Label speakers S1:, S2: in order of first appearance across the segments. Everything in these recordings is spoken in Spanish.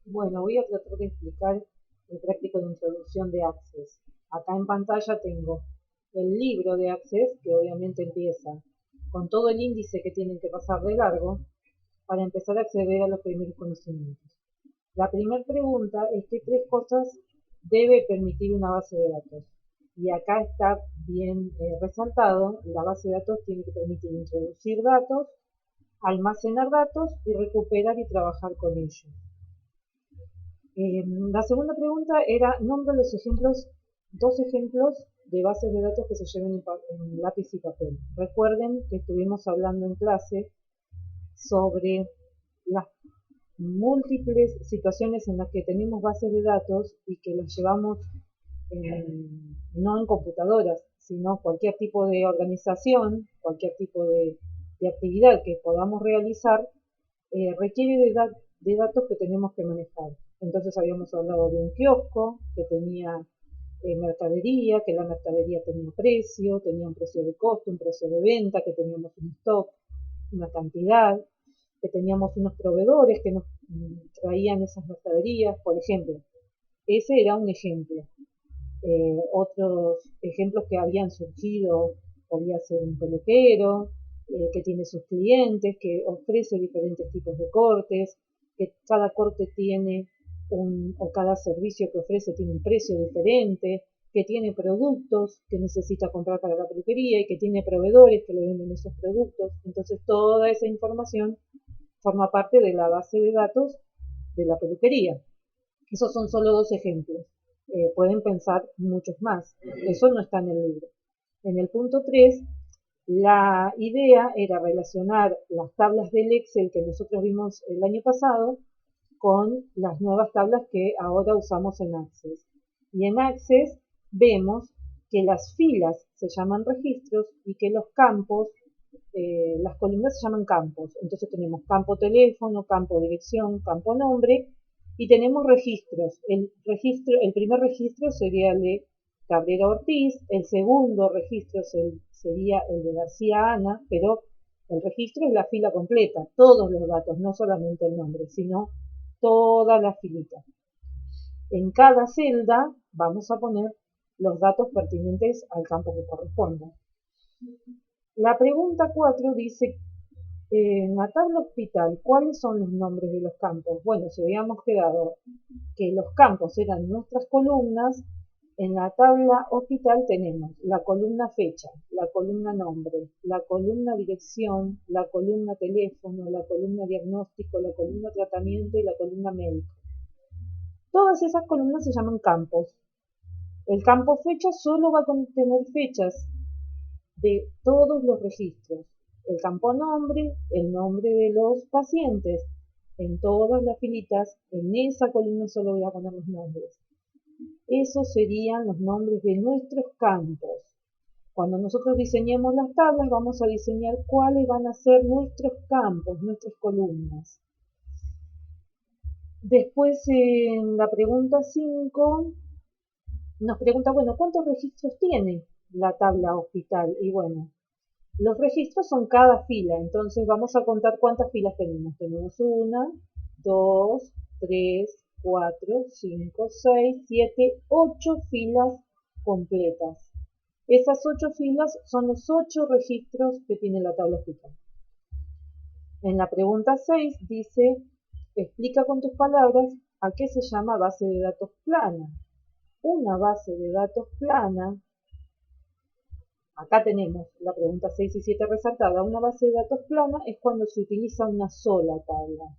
S1: Bueno, voy a tratar de explicar el práctico de introducción de Access. Acá en pantalla tengo el libro de Access, que obviamente empieza con todo el índice que tienen que pasar de largo para empezar a acceder a los primeros conocimientos. La primera pregunta es qué tres cosas debe permitir una base de datos. Y acá está bien resaltado, la base de datos tiene que permitir introducir datos, almacenar datos y recuperar y trabajar con ellos. La segunda pregunta era, nombra los ejemplos, dos ejemplos de bases de datos que se lleven en lápiz y papel. Recuerden que estuvimos hablando en clase sobre las múltiples situaciones en las que tenemos bases de datos y que las llevamos no en computadoras, sino cualquier tipo de organización, cualquier tipo de actividad que podamos realizar, requiere de datos que tenemos que manejar. Entonces habíamos hablado de un kiosco que tenía mercadería, que la mercadería tenía un precio de costo, un precio de venta, que teníamos un stock, una cantidad, que teníamos unos proveedores que nos traían esas mercaderías, por ejemplo. Ese era un ejemplo. Otros ejemplos que habían surgido podía ser un peluquero, que tiene sus clientes, que ofrece diferentes tipos de cortes, que cada corte tiene o cada servicio que ofrece tiene un precio diferente, que tiene productos que necesita comprar para la peluquería y que tiene proveedores que le venden esos productos. Entonces toda esa información forma parte de la base de datos de la peluquería. Esos son solo dos ejemplos. Pueden pensar muchos más. Eso no está en el libro. En el punto 3, la idea era relacionar las tablas del Excel que nosotros vimos el año pasado con las nuevas tablas que ahora usamos en Access. Y en Access vemos que las filas se llaman registros y que los campos, las columnas se llaman campos. Entonces tenemos campo teléfono, campo dirección, campo nombre y tenemos registros. El primer registro sería el de Cabrera Ortiz, el segundo registro sería el de García Ana, pero el registro es la fila completa, todos los datos, no solamente el nombre, sino toda la filita. En cada celda vamos a poner los datos pertinentes al campo que corresponda. La pregunta 4 dice, en la tabla hospital, ¿cuáles son los nombres de los campos? Bueno, si habíamos quedado que los campos eran nuestras columnas, en la tabla hospital tenemos la columna fecha, la columna nombre, la columna dirección, la columna teléfono, la columna diagnóstico, la columna tratamiento y la columna médico. Todas esas columnas se llaman campos. El campo fecha solo va a contener fechas de todos los registros. El campo nombre, el nombre de los pacientes. En todas las filitas, en esa columna solo voy a poner los nombres. Esos serían los nombres de nuestros campos. Cuando nosotros diseñemos las tablas, vamos a diseñar cuáles van a ser nuestros campos, nuestras columnas. Después, en la pregunta 5, nos pregunta, bueno, ¿cuántos registros tiene la tabla hospital? Y bueno, los registros son cada fila, entonces vamos a contar cuántas filas tenemos. Tenemos 1, 2, 3, 4, 5, 6, 7, 8 filas completas. Esas 8 filas son los 8 registros que tiene la tabla hospital. En la pregunta 6 dice, explica con tus palabras a qué se llama base de datos plana. Una base de datos plana, acá tenemos la pregunta 6 y 7 resaltada, una base de datos plana es cuando se utiliza una sola tabla.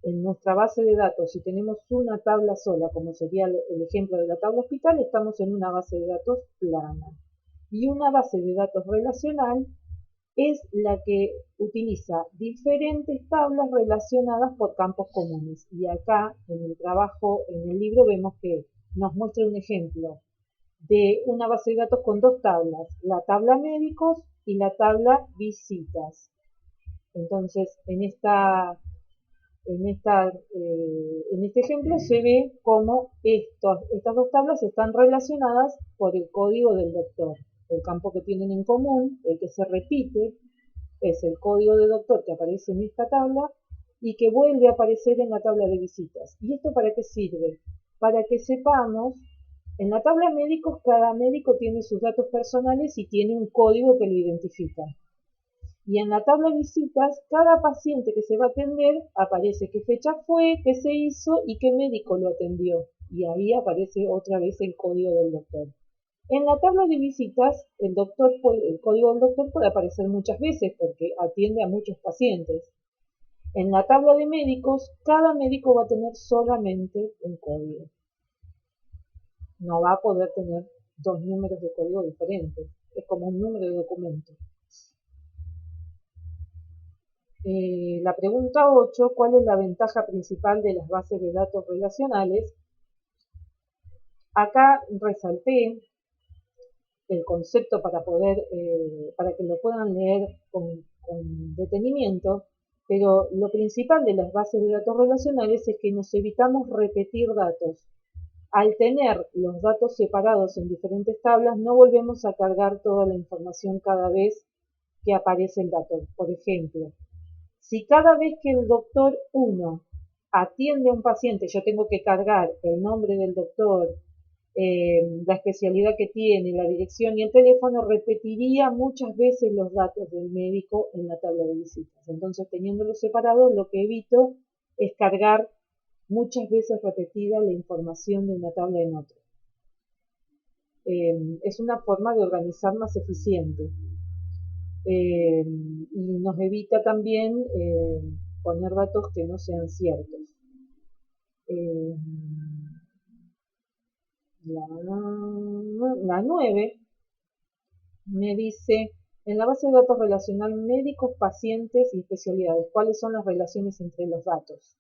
S1: En nuestra base de datos, si tenemos una tabla sola, como sería el ejemplo de la tabla hospital, estamos en una base de datos plana. Y una base de datos relacional es la que utiliza diferentes tablas relacionadas por campos comunes. Y acá en el trabajo, en el libro, vemos que nos muestra un ejemplo de una base de datos con dos tablas, la tabla médicos y la tabla visitas. Entonces, en este ejemplo se ve cómo estas dos tablas están relacionadas por el código del doctor. El campo que tienen en común, el que se repite, es el código de doctor que aparece en esta tabla y que vuelve a aparecer en la tabla de visitas. ¿Y esto para qué sirve? Para que sepamos, en la tabla de médicos cada médico tiene sus datos personales y tiene un código que lo identifica. Y en la tabla de visitas, cada paciente que se va a atender aparece qué fecha fue, qué se hizo y qué médico lo atendió. Y ahí aparece otra vez el código del doctor. En la tabla de visitas, el código del doctor puede aparecer muchas veces porque atiende a muchos pacientes. En la tabla de médicos, cada médico va a tener solamente un código. No va a poder tener dos números de código diferentes. Es como un número de documento. La pregunta 8, ¿cuál es la ventaja principal de las bases de datos relacionales? Acá resalté el concepto para que lo puedan leer con detenimiento, pero lo principal de las bases de datos relacionales es que nos evitamos repetir datos. Al tener los datos separados en diferentes tablas, no volvemos a cargar toda la información cada vez que aparece el dato. Por ejemplo, si cada vez que el doctor 1 atiende a un paciente, yo tengo que cargar el nombre del doctor, la especialidad que tiene, la dirección y el teléfono, repetiría muchas veces los datos del médico en la tabla de visitas. Entonces, teniéndolos separados, lo que evito es cargar muchas veces repetida la información de una tabla en otra. Es una forma de organizar más eficiente. Y nos evita también poner datos que no sean ciertos. La 9 me dice, en la base de datos relacional médicos, pacientes y especialidades, ¿cuáles son las relaciones entre los datos?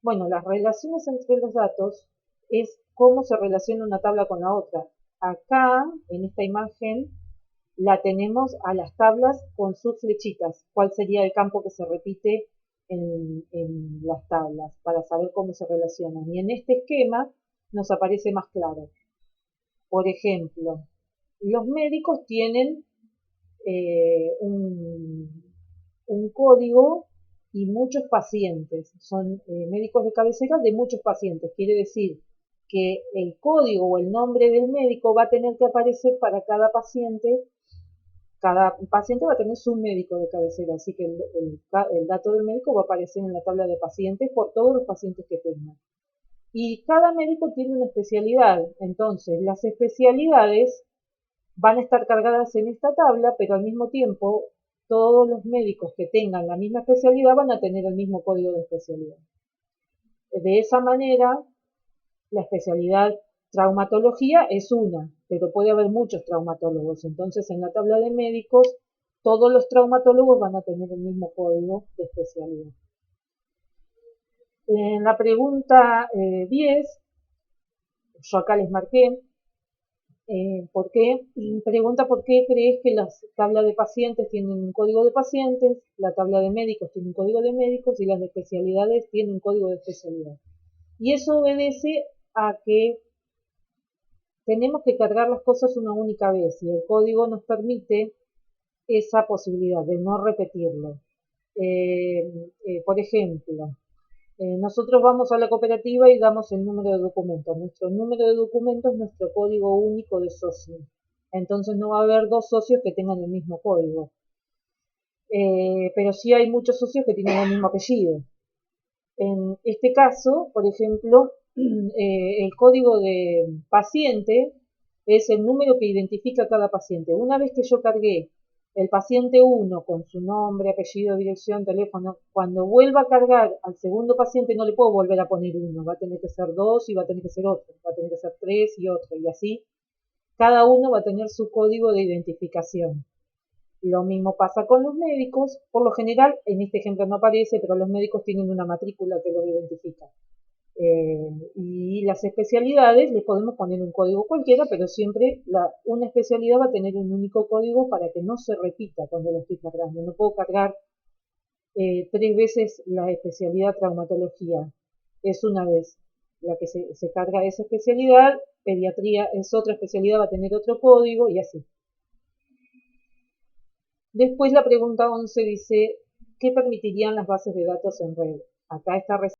S1: Bueno, las relaciones entre los datos es cómo se relaciona una tabla con la otra. Acá, en esta imagen, la tenemos a las tablas con sus flechitas. ¿Cuál sería el campo que se repite en las tablas para saber cómo se relacionan? Y en este esquema nos aparece más claro. Por ejemplo, los médicos tienen un código y muchos pacientes. Son médicos de cabecera de muchos pacientes. Quiere decir que el código o el nombre del médico va a tener que aparecer para cada paciente. Cada paciente va a tener su médico de cabecera, así que el dato del médico va a aparecer en la tabla de pacientes por todos los pacientes que tengan. Y cada médico tiene una especialidad, entonces las especialidades van a estar cargadas en esta tabla, pero al mismo tiempo todos los médicos que tengan la misma especialidad van a tener el mismo código de especialidad. De esa manera, la especialidad traumatología es una, pero puede haber muchos traumatólogos. Entonces, en la tabla de médicos, todos los traumatólogos van a tener el mismo código de especialidad. En la pregunta 10, yo acá les marqué, pregunta por qué crees que las tablas de pacientes tienen un código de pacientes, la tabla de médicos tiene un código de médicos y las de especialidades tienen un código de especialidad. Y eso obedece a que tenemos que cargar las cosas una única vez y el código nos permite esa posibilidad de no repetirlo. Por ejemplo, nosotros vamos a la cooperativa y damos el número de documentos. Nuestro número de documentos es nuestro código único de socio. Entonces no va a haber dos socios que tengan el mismo código. Pero sí hay muchos socios que tienen el mismo apellido. En este caso, por ejemplo, el código de paciente es el número que identifica a cada paciente. Una vez que yo cargué el paciente 1 con su nombre, apellido, dirección, teléfono, cuando vuelva a cargar al segundo paciente no le puedo volver a poner 1, va a tener que ser 2 y va a tener que ser otro, va a tener que ser 3 y otro, y así cada uno va a tener su código de identificación. Lo mismo pasa con los médicos, por lo general, en este ejemplo no aparece, pero los médicos tienen una matrícula que los identifica. Y las especialidades les podemos poner un código cualquiera, pero siempre una especialidad va a tener un único código para que no se repita cuando lo estoy cargando. No puedo cargar 3 veces la especialidad traumatología. Es una vez la que se carga esa especialidad, pediatría es otra especialidad, va a tener otro código y así. Después la pregunta 11 dice, ¿qué permitirían las bases de datos en red? Acá está